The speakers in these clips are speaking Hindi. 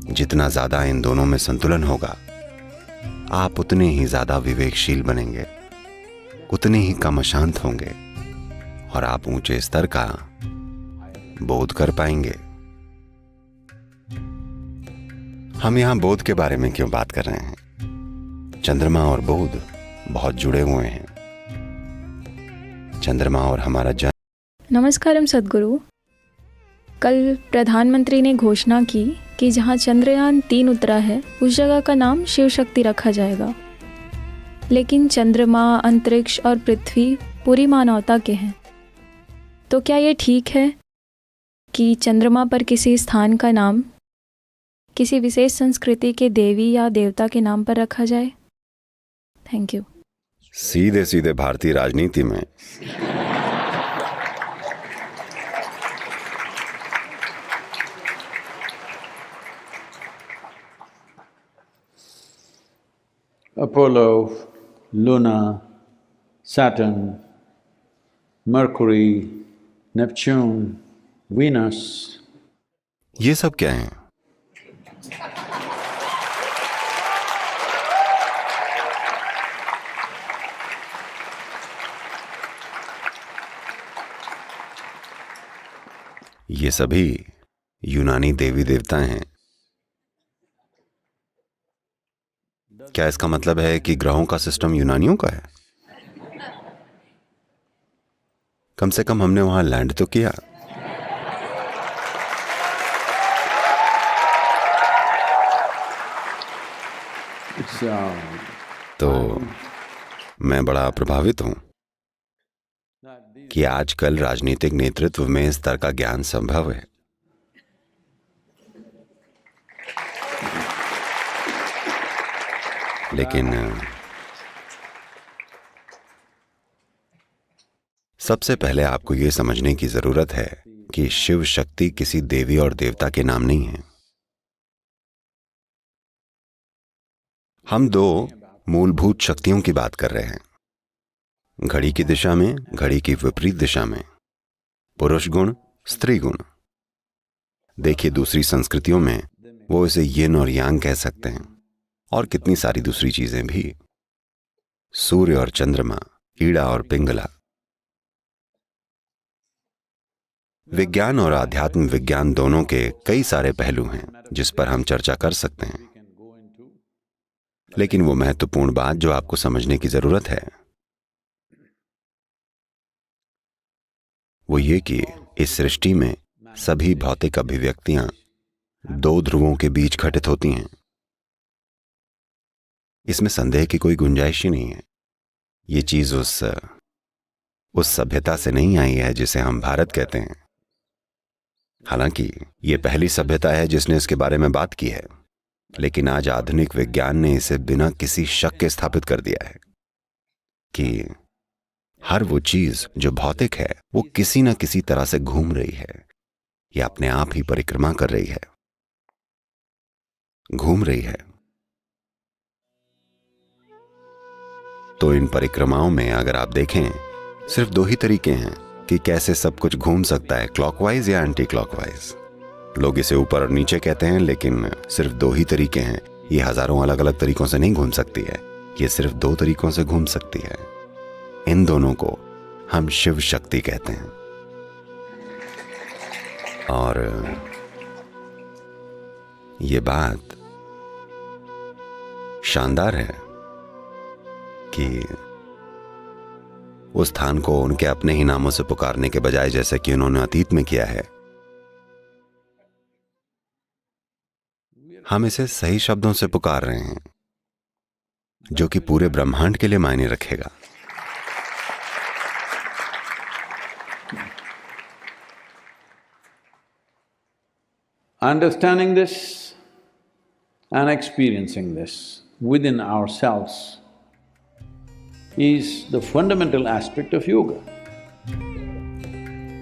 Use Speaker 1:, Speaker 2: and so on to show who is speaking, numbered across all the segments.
Speaker 1: जितना ज्यादा इन दोनों में संतुलन होगा, आप उतने ही ज्यादा विवेकशील बनेंगे, उतने ही कम अशांत होंगे और आप ऊंचे स्तर का बोध कर पाएंगे। हम यहां बोध के बारे में क्यों बात कर रहे हैं? चंद्रमा और बोध बहुत जुड़े हुए हैं। चंद्रमा और हमारा जन्म।
Speaker 2: नमस्कारम सद्गुरु। कल प्रधानमंत्री ने घोषणा की कि जहां चंद्रयान-3 उतरा है उस जगह का नाम शिव शक्ति रखा जाएगा। लेकिन चंद्रमा, अंतरिक्ष और पृथ्वी पूरी मानवता के हैं। तो क्या ये ठीक है कि चंद्रमा पर किसी स्थान का नाम किसी विशेष संस्कृति के देवी या देवता के नाम पर रखा जाए? Thank you.
Speaker 1: सीधे सीधे भारतीय राजनीति में
Speaker 3: Apollo, Luna, Saturn, Mercury, Neptune, Venus.
Speaker 1: ये सब क्या है? ये सभी यूनानी देवी देवता हैं। क्या इसका मतलब है कि ग्रहों का सिस्टम यूनानियों का है? कम से कम हमने वहां लैंड तो किया। तो मैं बड़ा प्रभावित हूं कि आजकल राजनीतिक नेतृत्व में इस तरह का ज्ञान संभव है। लेकिन सबसे पहले आपको यह समझने की जरूरत है कि शिव शक्ति किसी देवी और देवता के नाम नहीं है। हम दो मूलभूत शक्तियों की बात कर रहे हैं, घड़ी की दिशा में, घड़ी की विपरीत दिशा में, पुरुष गुण, स्त्री गुण। देखिए, दूसरी संस्कृतियों में वो इसे यिन और यांग कह सकते हैं और कितनी सारी दूसरी चीजें भी। सूर्य और चंद्रमा, ईड़ा और पिंगला। विज्ञान और आध्यात्म विज्ञान दोनों के कई सारे पहलू हैं जिस पर हम चर्चा कर सकते हैं। लेकिन वो महत्वपूर्ण बात जो आपको समझने की जरूरत है वो ये कि इस सृष्टि में सभी भौतिक अभिव्यक्तियां दो ध्रुवों के बीच घटित होती हैं। इसमें संदेह की कोई गुंजाइश ही नहीं है। ये चीज उस सभ्यता से नहीं आई है जिसे हम भारत कहते हैं। हालांकि ये पहली सभ्यता है जिसने इसके बारे में बात की है, लेकिन आज आधुनिक विज्ञान ने इसे बिना किसी शक के स्थापित कर दिया है कि हर वो चीज जो भौतिक है वो किसी न किसी तरह से घूम रही है या अपने आप ही परिक्रमा कर रही है, घूम रही है। तो इन परिक्रमाओं में अगर आप देखें, सिर्फ दो ही तरीके हैं कि कैसे सब कुछ घूम सकता है, क्लॉकवाइज या एंटी क्लॉकवाइज। लोग इसे ऊपर और नीचे कहते हैं, लेकिन सिर्फ दो ही तरीके हैं। ये हजारों अलग अलग तरीकों से नहीं घूम सकती है, ये सिर्फ दो तरीकों से घूम सकती है। इन दोनों को हम शिव शक्ति कहते हैं। और ये बात शानदार है कि उस स्थान को उनके अपने ही नामों से पुकारने के बजाय, जैसे कि उन्होंने अतीत में किया है, हम इसे सही शब्दों से पुकार रहे हैं जो कि पूरे ब्रह्मांड के लिए मायने रखेगा।
Speaker 3: Understanding this and experiencing this within ourselves is the fundamental aspect of yoga.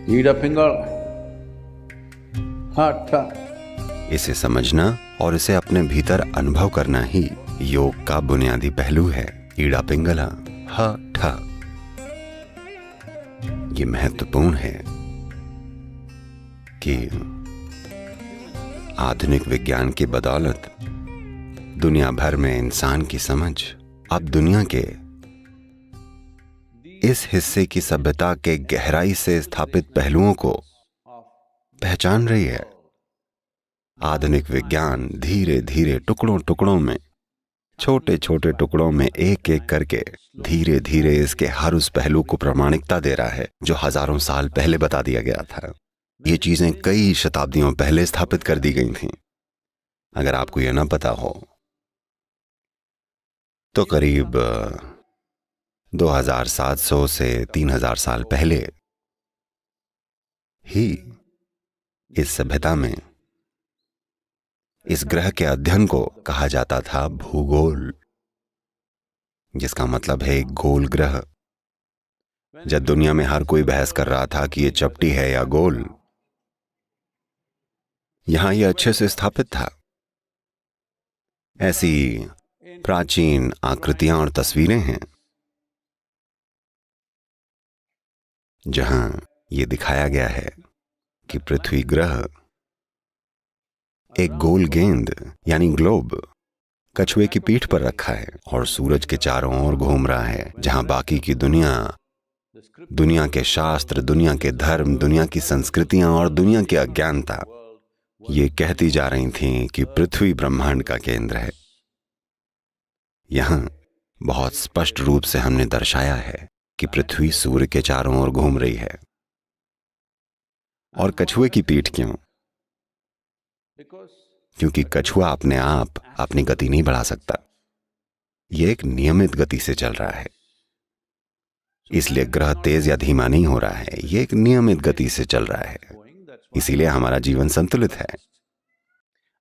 Speaker 3: Ida Pingala, Hatha.
Speaker 1: इसे समझना और इसे अपने भीतर अनुभव करना ही योग का बुनियादी पहलू है। ईड़ा पिंगला, ह ठ। ये महत्वपूर्ण है कि आधुनिक विज्ञान की बदौलत दुनिया भर में इंसान की समझ अब दुनिया के इस हिस्से की सभ्यता के गहराई से स्थापित पहलुओं को पहचान रही है। आधुनिक विज्ञान धीरे धीरे टुकड़ों टुकड़ों में, छोटे छोटे टुकड़ों में एक एक करके धीरे धीरे इसके हर उस पहलू को प्रामाणिकता दे रहा है जो हजारों साल पहले बता दिया गया था। ये चीजें कई शताब्दियों पहले स्थापित कर दी गई थीं। अगर आपको यह ना पता हो तो करीब 2700 से 3000 साल पहले ही इस सभ्यता में इस ग्रह के अध्ययन को कहा जाता था भूगोल, जिसका मतलब है एक गोल ग्रह। जब दुनिया में हर कोई बहस कर रहा था कि ये चपटी है या गोल, यहां यह अच्छे से स्थापित था। ऐसी प्राचीन आकृतियां और तस्वीरें हैं जहां यह दिखाया गया है कि पृथ्वी ग्रह एक गोल गेंद यानी ग्लोब कछुए की पीठ पर रखा है और सूरज के चारों ओर घूम रहा है, जहां बाकी की दुनिया के शास्त्र, दुनिया के धर्म, दुनिया की संस्कृतियां और दुनिया की अज्ञानता ये कहती जा रही थीं कि पृथ्वी ब्रह्मांड का केंद्र है। यहां बहुत स्पष्ट रूप से हमने दर्शाया है कि पृथ्वी सूर्य के चारों ओर घूम रही है। और कछुए की पीठ क्यों? क्योंकि कछुआ अपने आप अपनी गति नहीं बढ़ा सकता, यह एक नियमित गति से चल रहा है। इसलिए ग्रह तेज या धीमा नहीं हो रहा है, यह एक नियमित गति से चल रहा है। इसीलिए हमारा जीवन संतुलित है।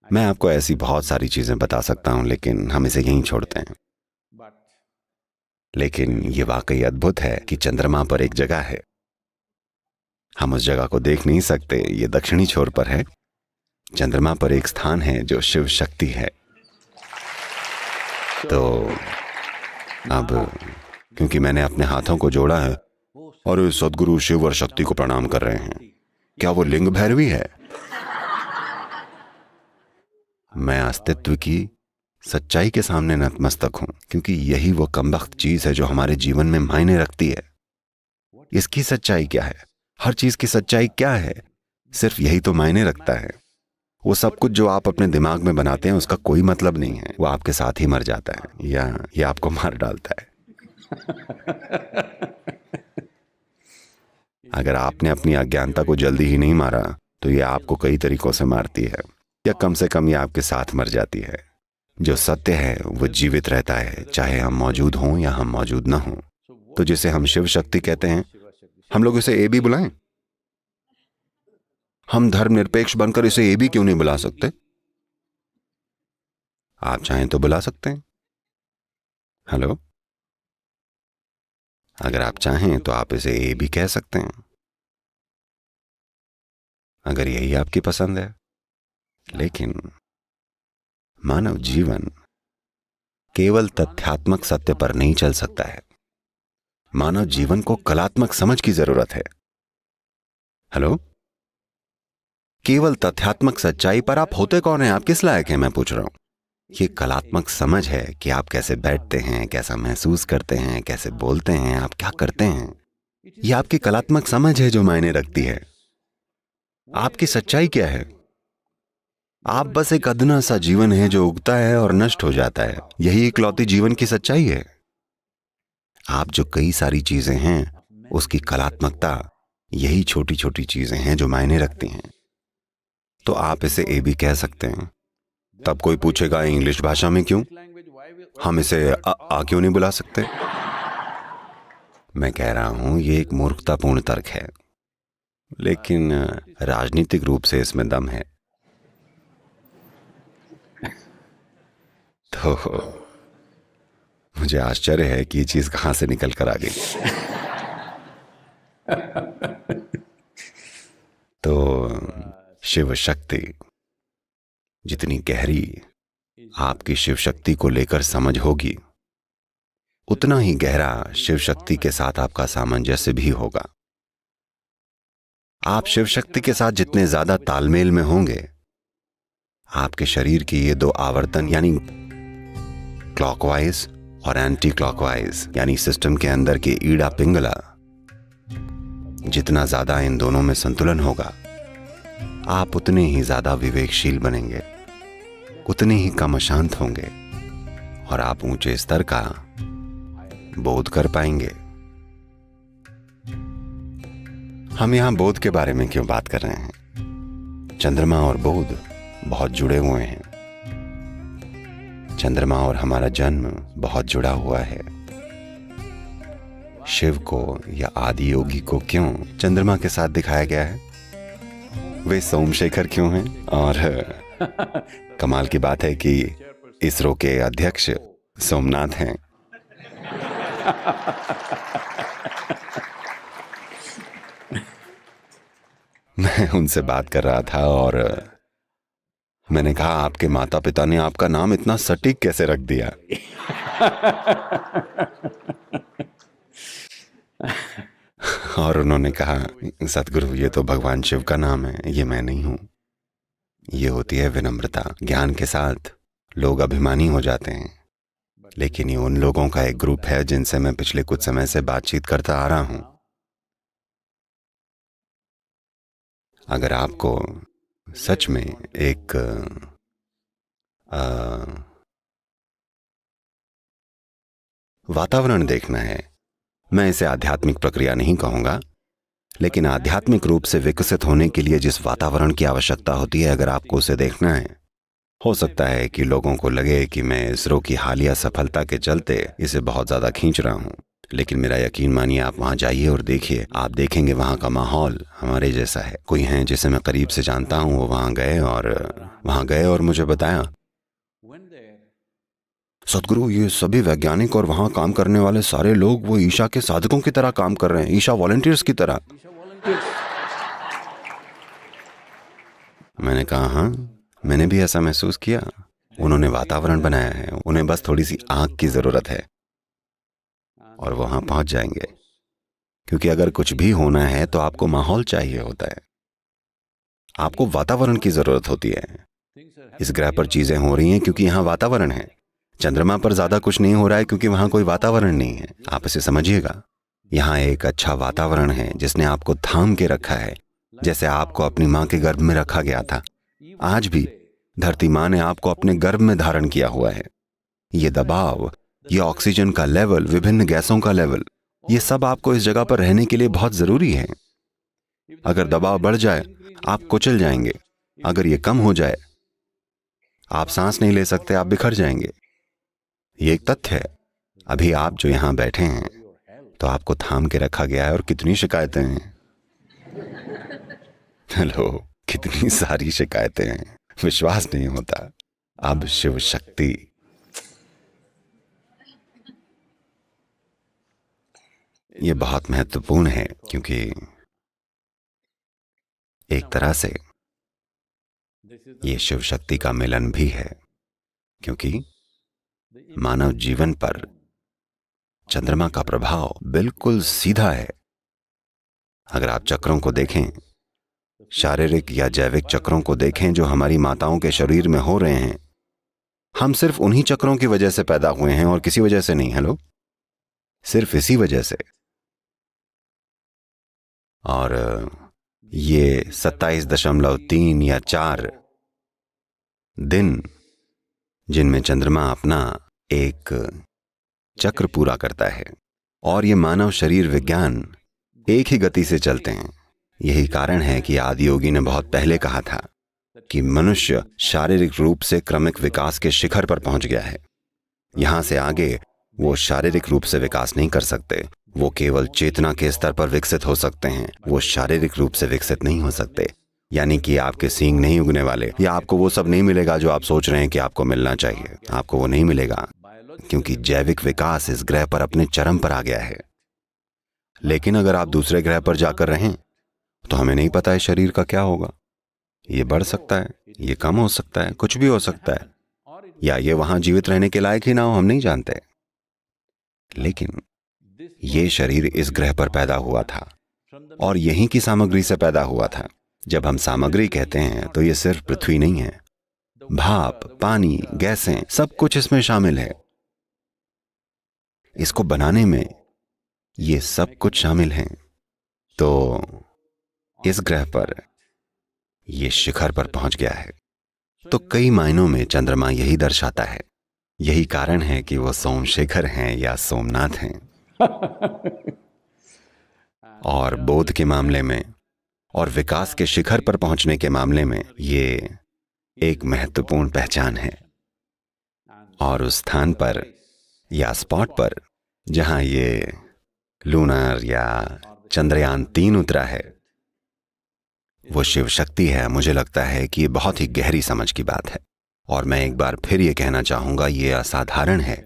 Speaker 1: मैं आपको ऐसी बहुत सारी चीजें बता सकता हूं, लेकिन हम इसे यहीं छोड़ते हैं। लेकिन यह वाकई अद्भुत है कि चंद्रमा पर एक जगह है। हम उस जगह को देख नहीं सकते, यह दक्षिणी छोर पर है। चंद्रमा पर एक स्थान है जो शिव शक्ति है। तो अब क्योंकि मैंने अपने हाथों को जोड़ा है और सदगुरु शिव और शक्ति को प्रणाम कर रहे हैं, क्या वो लिंग भैरवी है? मैं अस्तित्व की सच्चाई के सामने नतमस्तक हूं, क्योंकि यही वो कमबख्त चीज है जो हमारे जीवन में मायने रखती है। इसकी सच्चाई क्या है? हर चीज की सच्चाई क्या है? सिर्फ यही तो मायने रखता है। वो सब कुछ जो आप अपने दिमाग में बनाते हैं उसका कोई मतलब नहीं है। वो आपके साथ ही मर जाता है या ये आपको मार डालता है। अगर आपने अपनी अज्ञानता को जल्दी ही नहीं मारा तो ये आपको कई तरीकों से मारती है, या कम से कम ये आपके साथ मर जाती है। जो सत्य है वो जीवित रहता है, चाहे हम मौजूद हों या हम मौजूद ना हों। तो जिसे हम शिव शक्ति कहते हैं, हम लोग इसे ए भी बुलाएं। हम धर्मनिरपेक्ष बनकर इसे ए भी क्यों नहीं बुला सकते? आप चाहें तो बुला सकते हैं। हेलो, अगर आप चाहें तो आप इसे ए भी कह सकते हैं, अगर यही आपकी पसंद है। लेकिन मानव जीवन केवल तथ्यात्मक सत्य पर नहीं चल सकता है। मानव जीवन को कलात्मक समझ की जरूरत है। हेलो, केवल तथ्यात्मक सच्चाई पर आप होते कौन हैं? आप किस लायक हैं? मैं पूछ रहा हूं। ये कलात्मक समझ है कि आप कैसे बैठते हैं, कैसा महसूस करते हैं, कैसे बोलते हैं, आप क्या करते हैं। ये आपकी कलात्मक समझ है जो मायने रखती है। आपकी सच्चाई क्या है? आप बस एक अदना सा जीवन है जो उगता है और नष्ट हो जाता है। यही इकलौती जीवन की सच्चाई है। आप जो कई सारी चीजें हैं उसकी कलात्मकता यही छोटी छोटी चीजें हैं जो मायने रखती हैं। तो आप इसे ए भी कह सकते हैं। तब कोई पूछेगा इंग्लिश भाषा में क्यों? हम इसे आ क्यों नहीं बुला सकते? मैं कह रहा हूं ये एक मूर्खतापूर्ण तर्क है, लेकिन राजनीतिक रूप से इसमें दम है। तो मुझे आश्चर्य है कि ये चीज कहां से निकल कर आ गई। तो शिव शक्ति जितनी गहरी आपकी शिव शक्ति को लेकर समझ होगी, उतना ही गहरा शिव शक्ति के साथ आपका सामंजस्य भी होगा। आप शिव शक्ति के साथ जितने ज्यादा तालमेल में होंगे, आपके शरीर की ये दो आवर्तन यानी क्लॉकवाइज और एंटी क्लॉकवाइज यानी सिस्टम के अंदर के ईड़ा पिंगला, जितना ज्यादा इन दोनों में संतुलन होगा आप उतने ही ज्यादा विवेकशील बनेंगे, उतने ही कम अशांत होंगे और आप ऊंचे स्तर का बोध कर पाएंगे। हम यहां बोध के बारे में क्यों बात कर रहे हैं? चंद्रमा और बोध बहुत जुड़े हुए हैं। चंद्रमा और हमारा जन्म बहुत जुड़ा हुआ है। शिव को या आदि योगी को क्यों चंद्रमा के साथ दिखाया गया है? वे सोमशेखर क्यों हैं? और कमाल की बात है कि इसरो के अध्यक्ष सोमनाथ हैं। मैं उनसे बात कर रहा था और मैंने कहा, आपके माता पिता ने आपका नाम इतना सटीक कैसे रख दिया? और उन्होंने कहा, सतगुरु ये तो भगवान शिव का नाम है, ये मैं नहीं हूं। ये होती है विनम्रता। ज्ञान के साथ लोग अभिमानी हो जाते हैं, लेकिन ये उन लोगों का एक ग्रुप है जिनसे मैं पिछले कुछ समय से बातचीत करता आ रहा हूं। अगर आपको सच में एक वातावरण देखना है, मैं इसे आध्यात्मिक प्रक्रिया नहीं कहूंगा, लेकिन आध्यात्मिक रूप से विकसित होने के लिए जिस वातावरण की आवश्यकता होती है, अगर आपको उसे देखना है, हो सकता है कि लोगों को लगे कि मैं इसरो की हालिया सफलता के चलते इसे बहुत ज्यादा खींच रहा हूं, लेकिन मेरा यकीन मानिए, आप वहां जाइए और देखिए, आप देखेंगे वहां का माहौल हमारे जैसा है। कोई हैं जिसे मैं करीब से जानता हूं, वो वहां गए और मुझे बताया, सतगुरु ये सभी वैज्ञानिक और वहां काम करने वाले सारे लोग वो ईशा के साधकों की तरह काम कर रहे हैं, ईशा वॉलंटियर्स की तरह। मैंने कहा, हाँ मैंने भी ऐसा महसूस किया। उन्होंने वातावरण बनाया है, उन्हें बस थोड़ी सी आंख की जरूरत है और वहां पहुंच जाएंगे। क्योंकि अगर कुछ भी होना है तो आपको माहौल चाहिए होता है, आपको वातावरण की जरूरत होती है। इस ग्रह पर चीजें हो रही हैं क्योंकि यहां वातावरण है। चंद्रमा पर ज्यादा कुछ नहीं हो रहा है क्योंकि वहां कोई वातावरण नहीं है। आप इसे समझिएगा, यहां एक अच्छा वातावरण है जिसने आपको थाम के रखा है, जैसे आपको अपनी मां के गर्भ में रखा गया था। आज भी धरती मां ने आपको अपने गर्भ में धारण किया हुआ है। ये दबाव, ये ऑक्सीजन का लेवल, विभिन्न गैसों का लेवल, ये सब आपको इस जगह पर रहने के लिए बहुत जरूरी है। अगर दबाव बढ़ जाए आप कुचल जाएंगे, अगर ये कम हो जाए आप सांस नहीं ले सकते, आप बिखर जाएंगे। ये एक तथ्य है। अभी आप जो यहां बैठे हैं तो आपको थाम के रखा गया है, और कितनी शिकायतें हैं। हेलो, कितनी सारी शिकायतें हैं, विश्वास नहीं होता। अब शिव शक्ति, ये बहुत महत्वपूर्ण है क्योंकि एक तरह से ये शिव शक्ति का मिलन भी है, क्योंकि मानव जीवन पर चंद्रमा का प्रभाव बिल्कुल सीधा है। अगर आप चक्रों को देखें, शारीरिक या जैविक चक्रों को देखें जो हमारी माताओं के शरीर में हो रहे हैं, हम सिर्फ उन्हीं चक्रों की वजह से पैदा हुए हैं और किसी वजह से नहीं। हेलो, सिर्फ इसी वजह से। और ये 27.3 या 4 दिन जिनमें चंद्रमा अपना एक चक्र पूरा करता है, और ये मानव शरीर विज्ञान एक ही गति से चलते हैं। यही कारण है कि आदि योगी ने बहुत पहले कहा था कि मनुष्य शारीरिक रूप से क्रमिक विकास के शिखर पर पहुंच गया है। यहां से आगे वो शारीरिक रूप से विकास नहीं कर सकते, वो केवल चेतना के स्तर पर विकसित हो सकते हैं, वो शारीरिक रूप से विकसित नहीं हो सकते। यानी कि आपके सींग नहीं उगने वाले, या आपको वो सब नहीं मिलेगा जो आप सोच रहे हैं कि आपको मिलना चाहिए, आपको वो नहीं मिलेगा, क्योंकि जैविक विकास इस ग्रह पर अपने चरम पर आ गया है। लेकिन अगर आप दूसरे ग्रह पर जाकर रहें तो हमें नहीं पता है शरीर का क्या होगा। ये बढ़ सकता है, ये कम हो सकता है, कुछ भी हो सकता है, या ये वहां जीवित रहने के लायक ही ना हो, हम नहीं जानते। लेकिन ये शरीर इस ग्रह पर पैदा हुआ था और यहीं की सामग्री से पैदा हुआ था। जब हम सामग्री कहते हैं तो ये सिर्फ पृथ्वी नहीं है, भाप, पानी, गैसें, सब कुछ इसमें शामिल है। इसको बनाने में ये सब कुछ शामिल है। तो इस ग्रह पर ये शिखर पर पहुंच गया है। तो कई मायनों में चंद्रमा यही दर्शाता है। यही कारण है कि वो सोमशेखर हैं या सोमनाथ हैं। और बोध के मामले में और विकास के शिखर पर पहुंचने के मामले में ये एक महत्वपूर्ण पहचान है। और उस स्थान पर या स्पॉट पर जहां ये लूनर या चंद्रयान 3 उतरा है, वो शिव शक्ति है। मुझे लगता है कि ये बहुत ही गहरी समझ की बात है। और मैं एक बार फिर ये कहना चाहूंगा, ये असाधारण है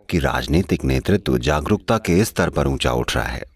Speaker 1: कि राजनीतिक नेतृत्व जागरूकता के इस स्तर पर ऊंचा उठ रहा है।